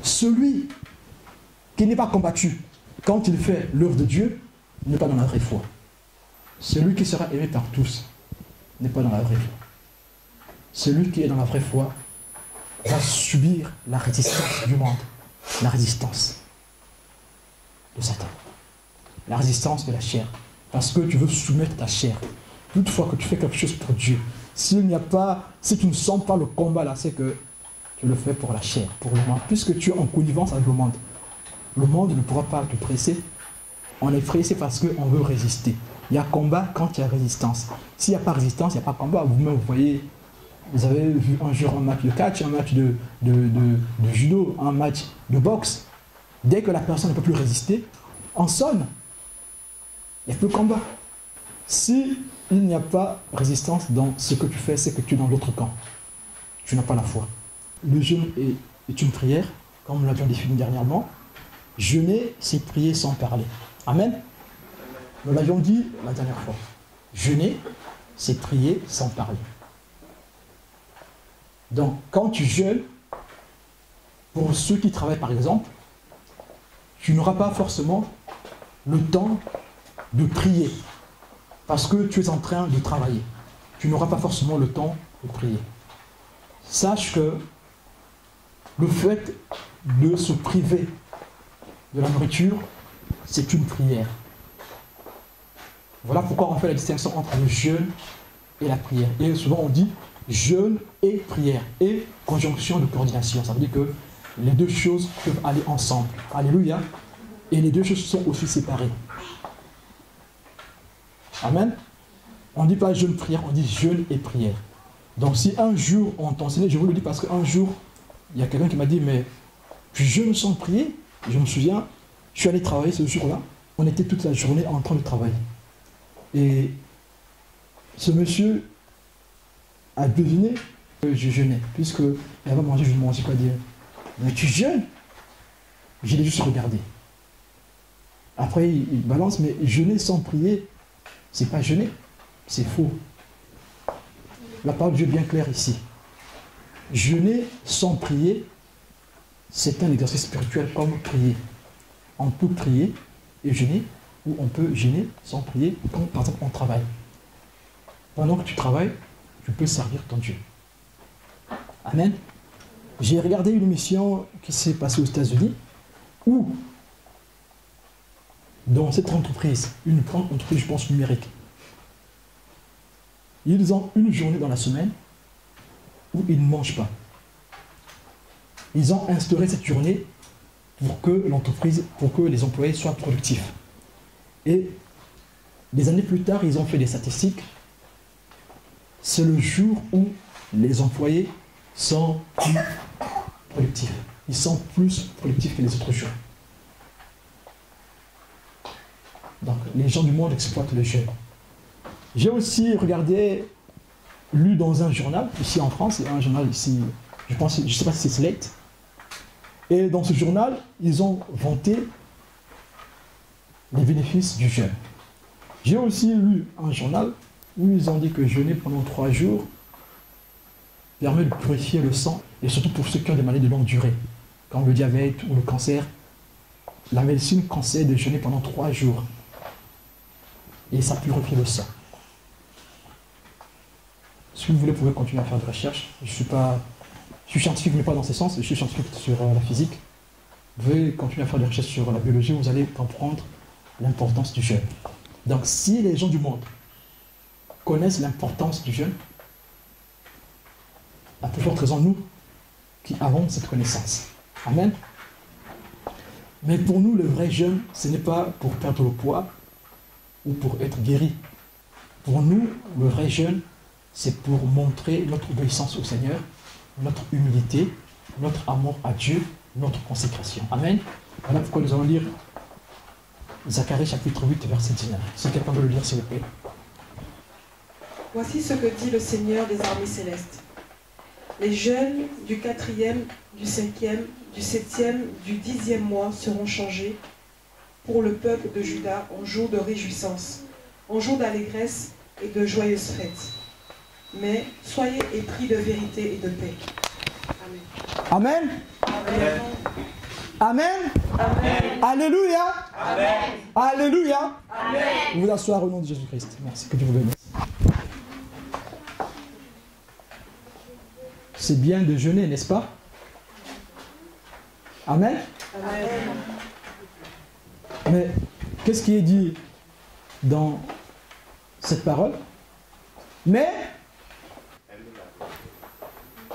celui qui n'est pas combattu quand il fait l'œuvre de Dieu n'est pas dans la vraie foi. Celui qui sera aimé par tous n'est pas dans la vraie foi. Celui qui est dans la vraie foi va subir la résistance du monde, la résistance de Satan, la résistance de la chair, parce que tu veux soumettre ta chair. Toutefois que tu fais quelque chose pour Dieu, si tu ne sens pas le combat là, c'est que tu le fais pour la chair, pour le monde, puisque tu es en connivence avec le monde. Le monde ne pourra pas te presser. On est pressé parce qu'on veut résister. Il y a combat quand il y a résistance. S'il n'y a pas résistance, il n'y a pas combat. Vous-même, vous voyez, vous avez vu un jour un match de catch, un match de judo, un match de boxe. Dès que la personne ne peut plus résister, on sonne. Il n'y a plus de combat. Si il n'y a pas résistance dans ce que tu fais, c'est que tu es dans l'autre camp. Tu n'as pas la foi. Le jeûne est une prière, comme nous l'avions défini dernièrement. Jeûner, c'est prier sans parler. Amen. Nous l'avions dit la dernière fois. Jeûner, c'est prier sans parler. Donc, quand tu jeûnes, pour ceux qui travaillent par exemple, tu n'auras pas forcément le temps de prier parce que tu es en train de travailler. Tu n'auras pas forcément le temps de prier. Sache que le fait de se priver de la nourriture, c'est une prière. Voilà pourquoi on fait la distinction entre le jeûne et la prière. Et souvent on dit jeûne et prière et conjonction de coordination. Ça veut dire que les deux choses peuvent aller ensemble. Alléluia. Et les deux choses sont aussi séparées. Amen. On ne dit pas jeûne, prière, on dit jeûne et prière. Donc si un jour on t'enseigne, je vous le dis parce qu'un jour, il y a quelqu'un qui m'a dit, mais tu jeûnes sans prier? Je me souviens, je suis allé travailler ce jour-là. On était toute la journée en train de travailler. Et ce monsieur a deviné que je jeûnais. Puisque elle va manger, je lui mangeais quoi dire. Mais tu jeûnes? Je l'ai juste regardé. Après, il balance, mais jeûner sans prier, c'est pas jeûner, c'est faux. La parole de Dieu est bien claire ici. Jeûner sans prier, c'est un exercice spirituel comme prier. On peut prier et jeûner, ou on peut jeûner sans prier, quand par exemple on travaille. Pendant que tu travailles, tu peux servir ton Dieu. Amen. J'ai regardé une émission qui s'est passée aux États-Unis, où dans cette entreprise, une grande entreprise, je pense, numérique, ils ont une journée dans la semaine où ils ne mangent pas. Ils ont instauré cette journée pour que l'entreprise, pour que les employés soient productifs. Et des années plus tard, ils ont fait des statistiques. C'est le jour où les employés sont plus productifs. Ils sont plus productifs que les autres jours. Donc, les gens du monde exploitent le jeûne. J'ai aussi lu dans un journal, ici en France, il y a un journal ici, je ne sais pas si c'est Slate, et dans ce journal, ils ont vanté les bénéfices du jeûne. J'ai aussi lu un journal où ils ont dit que jeûner pendant 3 jours permet de purifier le sang, et surtout pour ceux qui ont des maladies de longue durée, comme le diabète ou le cancer. La médecine conseille de jeûner pendant 3 jours. Et ça purifie le sang. Si vous voulez, vous pouvez continuer à faire des recherches. Je suis scientifique, mais pas dans ce sens. Je suis scientifique sur la physique. Vous pouvez continuer à faire des recherches sur la biologie. Vous allez comprendre l'importance du jeûne. Donc, si les gens du monde connaissent l'importance du jeûne, à plus forte raison, nous qui avons cette connaissance. Amen. Mais pour nous, le vrai jeûne, ce n'est pas pour perdre le poids ou pour être guéri. Pour nous, le vrai jeûne, c'est pour montrer notre obéissance au Seigneur, notre humilité, notre amour à Dieu, notre consécration. Amen. Voilà pourquoi nous allons lire Zacharie chapitre 8, verset 19. Si quelqu'un veut le lire, s'il vous plaît. Voici ce que dit le Seigneur des armées célestes. Les jeûnes du 4e, du 5e, du 7e, du 10e mois seront changés pour le peuple de Juda en jour de réjouissance, en jour d'allégresse et de joyeuses fêtes. Mais soyez épris de vérité et de paix. Amen. Amen. Amen. Amen. Amen. Alléluia. Amen. Alléluia. Amen. Vous vous asseoir au nom de Jésus-Christ. Merci, que Dieu vous bénisse. C'est bien de jeûner, n'est-ce pas? Amen. Amen. Mais qu'est-ce qui est dit dans cette parole? Mais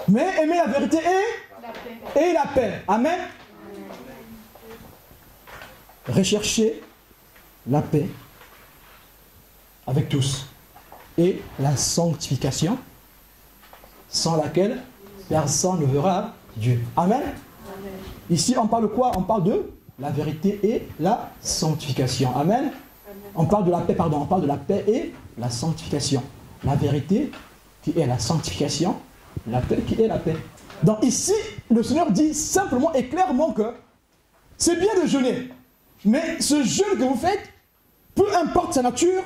aimer la vérité et la paix. Amen. Rechercher la paix avec tous et la sanctification, sans laquelle personne ne verra Dieu. Amen. Ici, on parle de quoi? On parle de la vérité et la sanctification. Amen. On parle de la paix, pardon. On parle de la paix et la sanctification. La vérité qui est la sanctification, la paix qui est la paix. Donc ici, le Seigneur dit simplement et clairement que c'est bien de jeûner. Mais ce jeûne que vous faites, peu importe sa nature,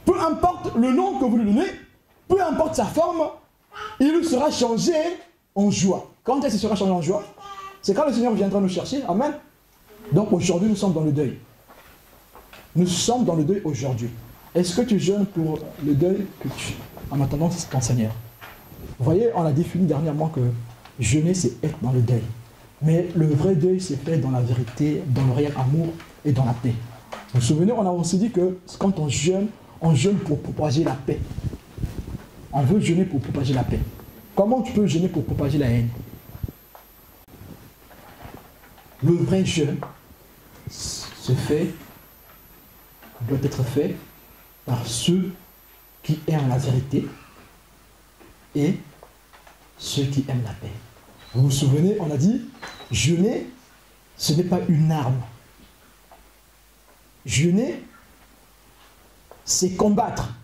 peu importe le nom que vous lui donnez, peu importe sa forme, il sera changé en joie. Quand est-ce qu'il sera changé en joie? C'est quand le Seigneur viendra nous chercher. Amen. Donc aujourd'hui, nous sommes dans le deuil. Nous sommes dans le deuil aujourd'hui. Est-ce que tu jeûnes pour le deuil en attendant ton Seigneur? Vous voyez, on a défini dernièrement que jeûner, c'est être dans le deuil. Mais le vrai deuil, c'est fait dans la vérité, dans le réel amour et dans la paix. Vous vous souvenez, on a aussi dit que quand on jeûne pour propager la paix. On veut jeûner pour propager la paix. Comment tu peux jeûner pour propager la haine? Le vrai jeûne doit être fait par ceux qui aiment la vérité et ceux qui aiment la paix. Vous vous souvenez, on a dit, jeûner, ce n'est pas une arme. Jeûner, c'est combattre.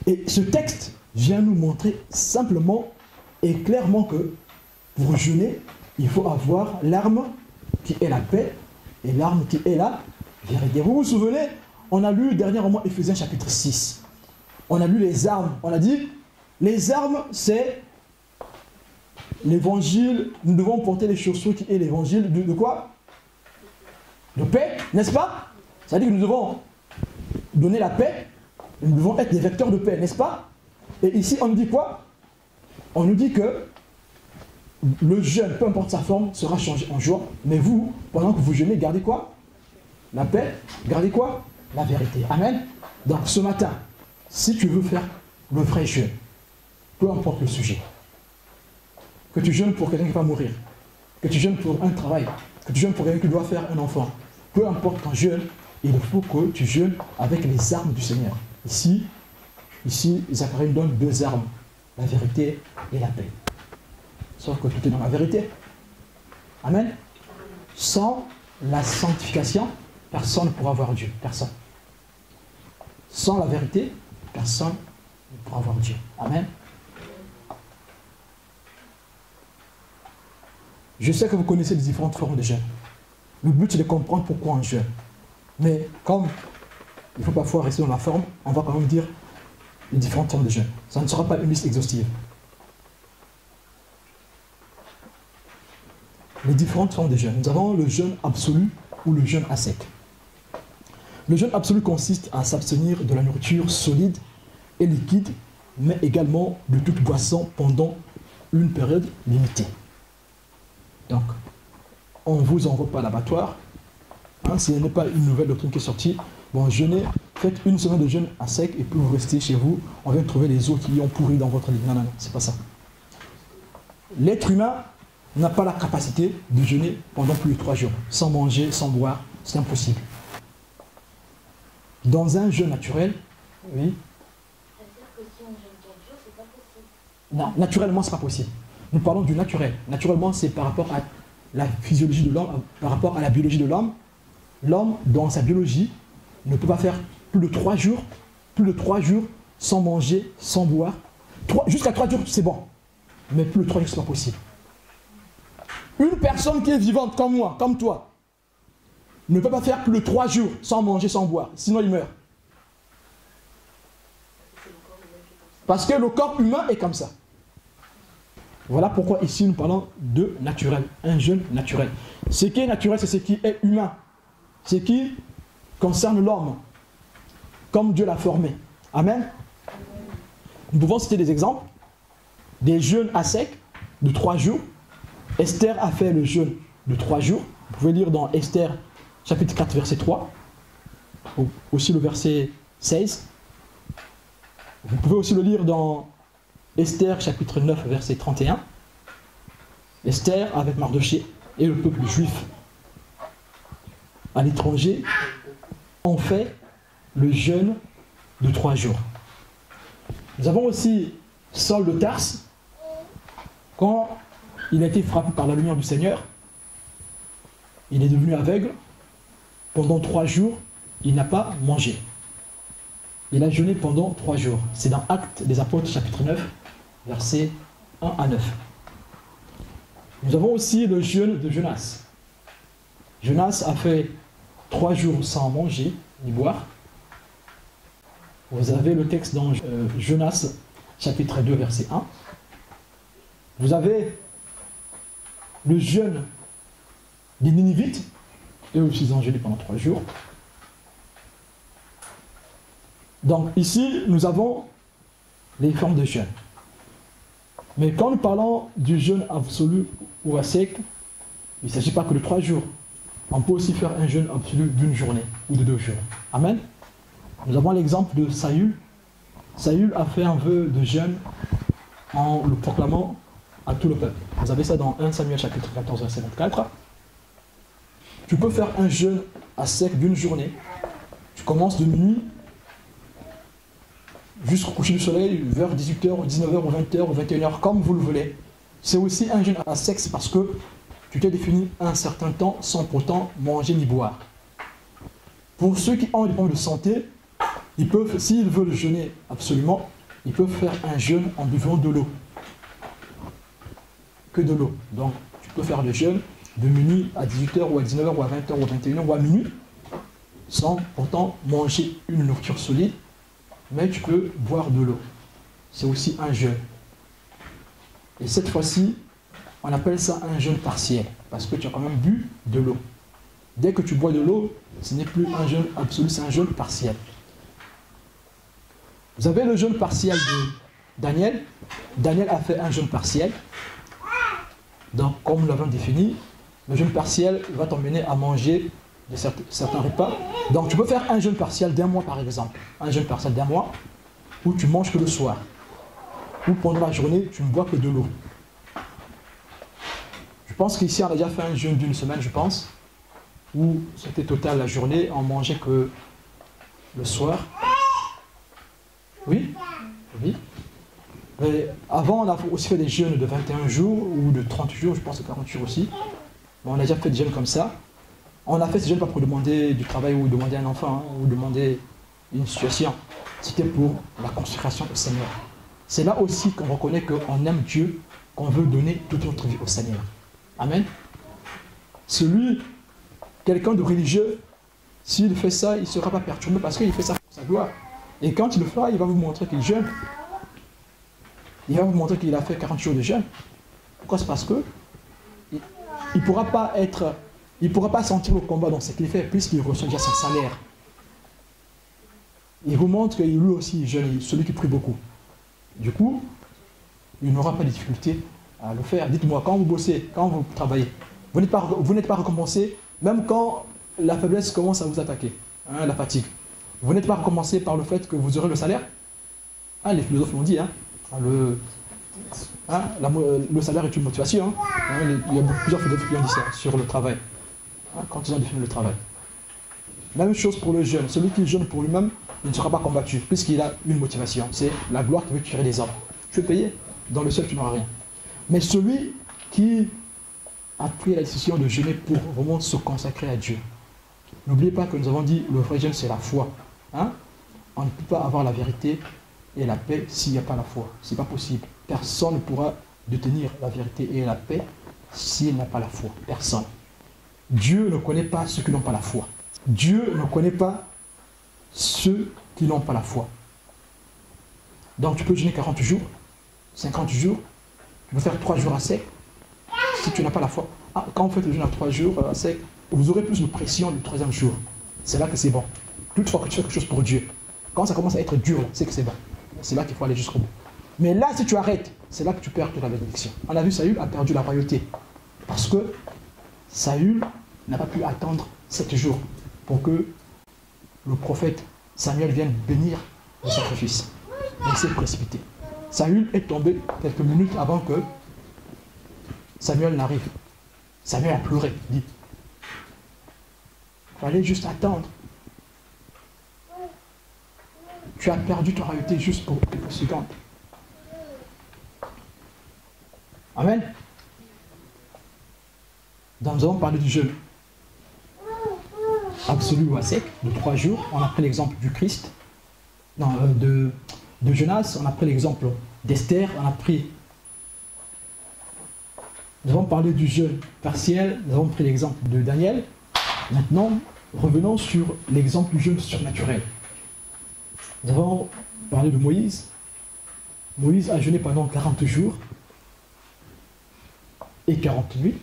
Et ce texte vient nous montrer simplement et clairement que pour jeûner, il faut avoir l'arme qui est la paix et l'arme qui est la vérité. Vous vous souvenez, on a lu dernièrement Éphésiens chapitre 6. On a lu les armes. On a dit, les armes, c'est l'évangile. Nous devons porter les chaussures qui est l'évangile de quoi? De paix, n'est-ce pas? C'est-à-dire que nous devons donner la paix. Nous devons être des vecteurs de paix, n'est-ce pas? Et ici, on nous dit quoi? On nous dit que le jeûne, peu importe sa forme, sera changé en joie. Mais vous, pendant que vous jeûnez, gardez quoi? La paix. Gardez quoi? La vérité. Amen. Donc ce matin, si tu veux faire le vrai jeûne, peu importe le sujet, que tu jeûnes pour quelqu'un qui va mourir, que tu jeûnes pour un travail, que tu jeûnes pour quelqu'un qui doit faire un enfant, peu importe ton jeûne, il faut que tu jeûnes avec les armes du Seigneur. Ici, Zacharie nous donne deux armes, la vérité et la paix. Sauf que tout est dans la vérité. Amen. Sans la sanctification, personne ne pourra voir Dieu. Personne. Sans la vérité, personne ne pourra voir Dieu. Amen. Je sais que vous connaissez les différentes formes de jeûne. Le but, c'est de comprendre pourquoi on jeûne. Mais comme il faut parfois rester dans la forme, on va quand même dire les différentes formes de jeûne. Ça ne sera pas une liste exhaustive. Les différentes formes de jeûne. Nous avons le jeûne absolu ou le jeûne à sec. Le jeûne absolu consiste à s'abstenir de la nourriture solide et liquide, mais également de toute boisson pendant une période limitée. Donc, on ne vous envoie pas à l'abattoir. Ce n'est pas une nouvelle doctrine qui est sortie. Bon, jeûnez, faites une semaine de jeûne à sec et puis vous restez chez vous. On vient trouver les os qui ont pourri dans votre lit. Non, non, non, c'est pas ça. L'être humain n'a pas la capacité de jeûner pendant plus de 3 jours, sans manger, sans boire. C'est impossible. Dans un jeûne naturel, oui. C'est-à-dire que si on jeûne 4 jours, c'est pas possible. Non, naturellement, c'est pas possible. Nous parlons du naturel. Naturellement, c'est par rapport à la physiologie de l'homme, par rapport à la biologie de l'homme. L'homme, dans sa biologie, ne peut pas faire plus de 3 jours sans manger, sans boire. Jusqu'à 3 jours, c'est bon. Mais plus de 3 jours, c'est pas possible. Une personne qui est vivante comme moi, comme toi, ne peut pas faire plus de 3 jours sans manger, sans boire. Sinon, il meurt. Parce que le corps humain est comme ça. Voilà pourquoi ici nous parlons de naturel, un jeûne naturel. Ce qui est naturel, c'est ce qui est humain. Ce qui concerne l'homme, comme Dieu l'a formé. Amen. Nous pouvons citer des exemples. Des jeûnes à sec de 3 jours. Esther a fait le jeûne de 3 jours. Vous pouvez lire dans Esther chapitre 4 verset 3. Aussi le verset 16. Vous pouvez aussi le lire dans Esther chapitre 9 verset 31. Esther avec Mardochée et le peuple juif à l'étranger ont fait le jeûne de 3 jours. Nous avons aussi Saul de Tarse, quand il a été frappé par la lumière du Seigneur, il est devenu aveugle. Pendant 3 jours, il n'a pas mangé. Il a jeûné pendant 3 jours. C'est dans Actes des Apôtres, chapitre 9, versets 1 à 9. Nous avons aussi le jeûne de Jonas. Jonas a fait 3 jours sans manger ni boire. Vous avez le texte dans Jonas, chapitre 2, verset 1. Vous avez le jeûne des Ninivites. Eux aussi, ils ont jeûné pendant 3 jours. Donc ici, nous avons les formes de jeûne. Mais quand nous parlons du jeûne absolu ou à sec, il ne s'agit pas que de 3 jours. On peut aussi faire un jeûne absolu d'une journée ou de 2 jours. Amen. Nous avons l'exemple de Saül. Saül a fait un vœu de jeûne en le proclamant à tout le peuple. Vous avez ça dans 1 Samuel chapitre 14, verset 24. Tu peux faire un jeûne à sec d'une journée. Tu commences de minuit jusqu'au coucher du soleil, vers 18h, 19h, 20h, 21h, comme vous le voulez. C'est aussi un jeûne à sec parce que tu t'es défini un certain temps sans pourtant manger ni boire. Pour ceux qui ont des problèmes de santé, ils peuvent, s'ils veulent jeûner absolument, ils peuvent faire un jeûne en buvant de l'eau. Que de l'eau. Donc, tu peux faire le jeûne de minuit à 18h ou à 19h ou à 20h ou à 21h ou à minuit, sans pourtant manger une nourriture solide, mais tu peux boire de l'eau. C'est aussi un jeûne. Et cette fois-ci, on appelle ça un jeûne partiel, parce que tu as quand même bu de l'eau. Dès que tu bois de l'eau, ce n'est plus un jeûne absolu, c'est un jeûne partiel. Vous avez le jeûne partiel de Daniel. Daniel a fait un jeûne partiel. Donc, comme nous l'avons défini, le jeûne partiel va t'emmener à manger de certains repas. Donc, tu peux faire un jeûne partiel d'1 mois, par exemple. Un jeûne partiel d'1 mois, où tu manges que le soir. Ou pendant la journée, tu ne bois que de l'eau. Je pense qu'ici, on a déjà fait un jeûne d'une semaine, je pense, où c'était total la journée, on mangeait que le soir. Oui? Oui. Mais avant, on a aussi fait des jeûnes de 21 jours ou de 30 jours, je pense de 40 jours aussi. Mais on a déjà fait des jeûnes comme ça. On a fait ces jeûnes pas pour demander du travail ou demander un enfant, hein, ou demander une situation. C'était pour la consécration au Seigneur. C'est là aussi qu'on reconnaît qu'on aime Dieu, qu'on veut donner toute notre vie au Seigneur. Amen. Quelqu'un de religieux, s'il fait ça, il ne sera pas perturbé parce qu'il fait ça pour sa gloire. Et quand il le fera, il va vous montrer qu'il jeûne. Il va vous montrer qu'il a fait 40 jours de jeûne. Pourquoi? C'est parce que il ne pourra pas sentir le combat dans ce qu'il fait, puisqu'il reçoit déjà son salaire. Il vous montre que lui aussi jeûne, celui qui prie beaucoup. Du coup, il n'aura pas de difficulté à le faire. Dites-moi, quand vous bossez, quand vous travaillez, vous n'êtes pas récompensé, même quand la faiblesse commence à vous attaquer, hein, la fatigue. Vous n'êtes pas récompensé par le fait que vous aurez le salaire. Ah, les philosophes l'ont dit, hein, le salaire est une motivation. Hein. Il y a plusieurs philosophes qui ont dit ça sur le travail, hein, quand ils ont défini le travail. Même chose pour le jeûne. Celui qui jeûne pour lui-même, il ne sera pas combattu, puisqu'il a une motivation. C'est la gloire qui veut tirer des hommes. Tu veux payer, dans le ciel tu n'auras rien. Mais celui qui a pris la décision de jeûner pour vraiment se consacrer à Dieu. N'oubliez pas que nous avons dit, le vrai jeûne c'est la foi. Hein? On ne peut pas avoir la vérité et la paix s'il n'y a pas la foi. Ce n'est pas possible. Personne ne pourra détenir la vérité et la paix s'il n'a pas la foi. Personne. Dieu ne connaît pas ceux qui n'ont pas la foi. Dieu ne connaît pas ceux qui n'ont pas la foi. Donc tu peux jeûner 40 jours, 50 jours, tu peux faire 3 jours à sec. Si tu n'as pas la foi, quand vous faites le jeûne à 3 jours, vous aurez plus de pression le 3e jour. C'est là que c'est bon. Toutefois que tu fais quelque chose pour Dieu, quand ça commence à être dur, c'est que c'est bon. C'est là qu'il faut aller jusqu'au bout. Mais là, si tu arrêtes, c'est là que tu perds toute la bénédiction. On a vu, Saül a perdu la royauté. Parce que Saül n'a pas pu attendre 7 jours pour que le prophète Samuel vienne bénir le sacrifice. Il s'est précipité. Saül est tombé quelques minutes avant que Samuel n'arrive. Samuel a pleuré, il dit. Il fallait juste attendre. Tu as perdu ta royauté juste pour quelques secondes. Amen. Donc nous avons parlé du jeûne absolu ou à sec, de 3 jours. On a pris l'exemple du Christ, de Jonas, on a pris l'exemple d'Esther, nous avons parlé du jeûne partiel, nous avons pris l'exemple de Daniel. Maintenant, revenons sur l'exemple du jeûne surnaturel. Nous avons parlé de Moïse. Moïse a jeûné pendant 40 jours et 40 nuits.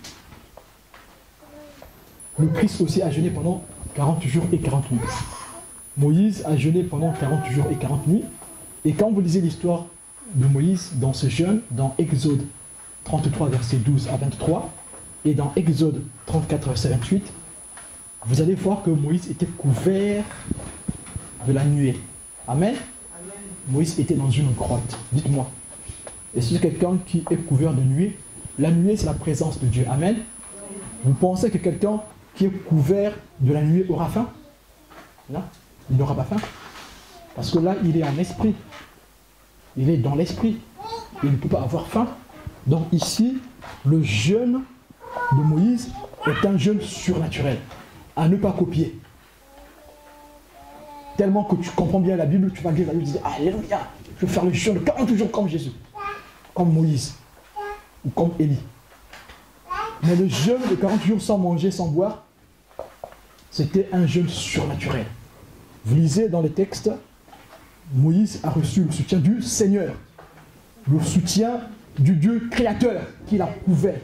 Le Christ aussi a jeûné pendant 40 jours et 40 nuits. Moïse a jeûné pendant 40 jours et 40 nuits. Et quand vous lisez l'histoire de Moïse dans ce jeûne, dans Exode 33, verset 12 à 23, et dans Exode 34, verset 28, vous allez voir que Moïse était couvert de la nuée. Amen. Amen. Moïse était dans une grotte. Dites-moi, est-ce que quelqu'un qui est couvert de nuée? La nuée, c'est la présence de Dieu. Amen. Vous pensez que quelqu'un qui est couvert de la nuée aura faim? Non, il n'aura pas faim. Parce que là, il est en esprit. Il est dans l'esprit. Il ne peut pas avoir faim. Donc ici, le jeûne de Moïse est un jeûne surnaturel. À ne pas copier. Tellement que tu comprends bien la Bible, tu vas lire la Bible et dire, alléluia, je vais faire le jeûne de 40 jours comme Jésus. Comme Moïse. Ou comme Élie. Mais le jeûne de 40 jours sans manger, sans boire, c'était un jeûne surnaturel. Vous lisez dans les textes, Moïse a reçu le soutien du Seigneur, le soutien du Dieu créateur qui l'a couvert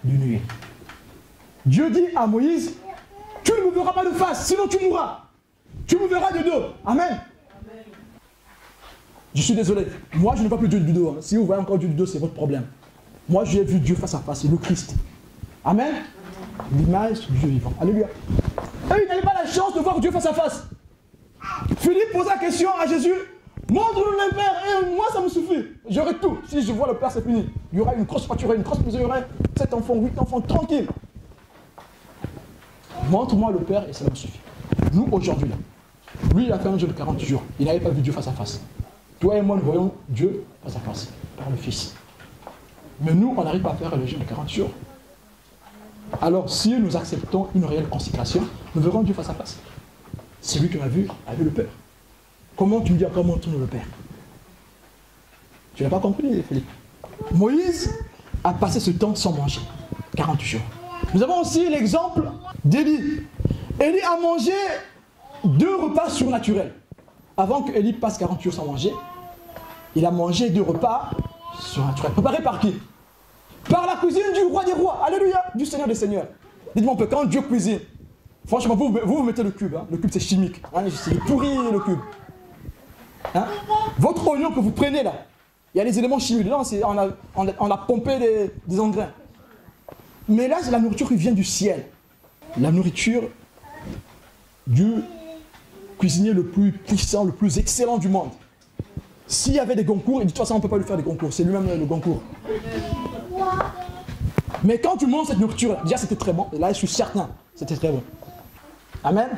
du nuée. Dieu dit à Moïse, tu ne me verras pas de face, sinon tu mourras. Tu me verras de dos. Amen. Amen. Je suis désolé, moi je ne vois plus Dieu du dos. Si vous voyez encore Dieu du dos, c'est votre problème. Moi j'ai vu Dieu face à face, le Christ. Amen. L'image du Dieu vivant. Alléluia. Eux, ils n'avaient pas la chance de voir Dieu face à face. Philippe posa la question à Jésus, montre-nous le Père, et moi ça me suffit. J'aurai tout. Si je vois le Père, c'est fini. Il y aura une grosse voiture, une grosse maison, il y aura 7 enfants, 8 enfants, tranquille. Montre-moi le Père et ça me suffit. Nous, aujourd'hui, là, lui, il a fait un jeûne de 40 jours. Il n'avait pas vu Dieu face à face. Toi et moi, nous voyons Dieu face à face, par le Fils. Mais nous, on n'arrive pas à faire le jeûne de 40 jours. Alors, si nous acceptons une réelle consécration, nous verrons Dieu face à face. Celui qui m'a vu a vu le Père. Comment tu me dis encore montre-nous le Père? Tu n'as pas compris, Philippe. Moïse a passé ce temps sans manger. 40 jours. Nous avons aussi l'exemple d'Élie. Élie a mangé 2 repas surnaturels. Avant que Élie passe 40 jours sans manger, il a mangé 2 repas surnaturels. Préparés par qui? Par la cuisine du roi des rois. Alléluia. Du Seigneur des seigneurs. Dites-moi un peu, quand Dieu cuisine, franchement, vous mettez le cube. Hein. Le cube, c'est chimique. Hein. C'est pourri, le cube. Hein? Votre oignon que vous prenez là, il y a des éléments chimiques dedans. On a pompé des engrais. Mais là, c'est la nourriture qui vient du ciel. La nourriture du cuisinier le plus puissant, le plus excellent du monde. S'il y avait des concours, il dit de toute façon, on ne peut pas lui faire des concours. C'est lui-même le concours. Mais quand tu manges cette nourriture, déjà c'était très bon. Et là, je suis certain, c'était très bon. Amen.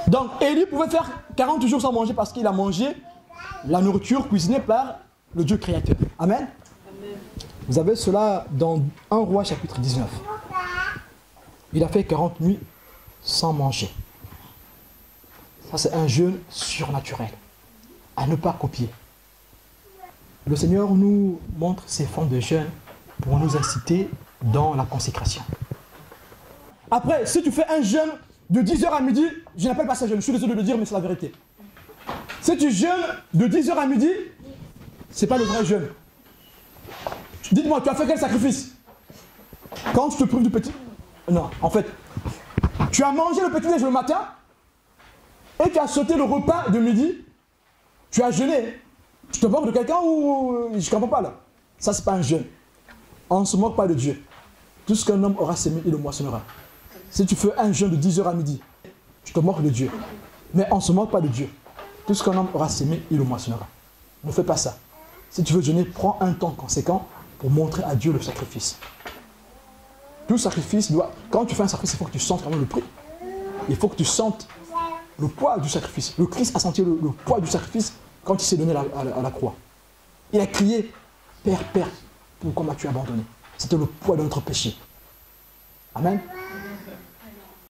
Donc, Élie pouvait faire 40 jours sans manger parce qu'il a mangé la nourriture cuisinée par le Dieu créateur. Amen. Vous avez cela dans 1 Roi chapitre 19. Il a fait 40 nuits sans manger. Ça, c'est un jeûne surnaturel. À ne pas copier. Le Seigneur nous montre ces formes de jeûne pour nous inciter dans la consécration. Après, si tu fais un jeûne de 10h à midi, je n'appelle pas ça jeûne, je suis désolé de le dire, mais c'est la vérité. Si tu jeûnes de 10h à midi, ce n'est pas le vrai jeûne. Dites-moi, tu as fait quel sacrifice? Quand tu te prives du petit... Non, en fait, tu as mangé le petit-déj le matin et tu as sauté le repas de midi. Tu as jeûné. Tu te moques de quelqu'un ou... Je ne comprends pas là. Ça, c'est pas un jeûne. On ne se moque pas de Dieu. Tout ce qu'un homme aura sémé, il le moissonnera. Si tu fais un jeûne de 10h à midi, tu te moques de Dieu. Mais on ne se moque pas de Dieu. Tout ce qu'un homme aura sémé, il le moissonnera. Ne fais pas ça. Si tu veux jeûner, prends un temps conséquent pour montrer à Dieu le sacrifice. Tout sacrifice doit... Quand tu fais un sacrifice, il faut que tu sentes vraiment le prix. Il faut que tu sentes le poids du sacrifice. Le Christ a senti le poids du sacrifice quand il s'est donné à la croix. Il a crié, Père, Père, pourquoi m'as-tu abandonné? C'était le poids de notre péché. Amen.